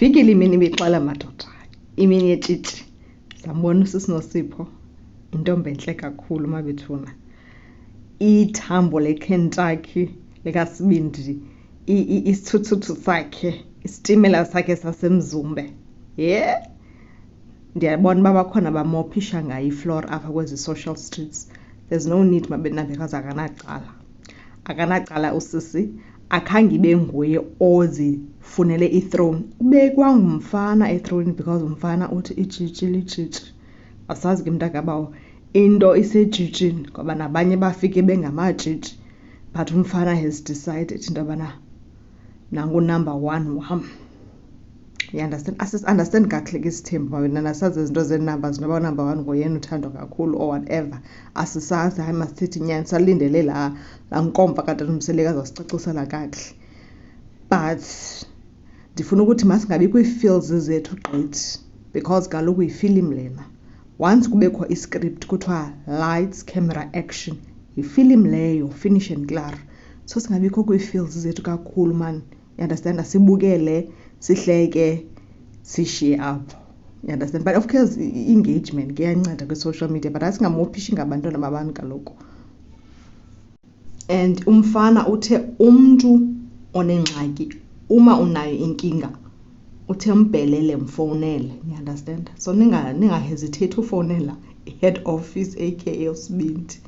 Fikile imini ibixela madoda, imini yetshitshi. Sambona uSisiNosipho, intombi entle kakhulu mabethuna. Ithambo leKentucky likaSibindi, isithuthuthu sakhe, isitimela sakhe sasemzumbe. Ndiyabona uba bakhona bamophisha ngayo ifloor apha kwezi social streets. There's no need mabena because akanacala usisi. Akhange ibe nguye ozifunele ithrone. Ubekwa ngumfana ethrone because umfana uthi ijiji lijiji. Asazi ke mntakabawo into isejijini ngoba nabanye bafike bengamajiji, but umfana has decided into yobana nangu number 1 wam. You understand? Understand kakuhle ke isithembu mabena nasazi izinto zeenumbers noba number 1 ngoyena uthandwa kakhulu or whatever. Asisazi, hayi masithi nyani salindele laa nkomfa katata uMseleka azosicacisela kakuhle. But ndifuna ukuthi masingabi kwii-feels zethu gqithi because kaloku yifilimu lena. Once kubekho iscript kuthiwa lights camera action, yifilimu leyo finish and clar. So singabikho kwii-feels zethu kakhulu man. You understand? Sibukele, sihleke, sishiye apho. You understand? But of course i-engagement ke iyanceda kwi-social media, but asingamophishi ngabantwana babantu kaloku. And umfana uthe umntu onengxaki, uma unayo inkinga, uthe mbhelele mfowunele. You understand? So ninga hesitate ufowunela i-head office aka uSibindi.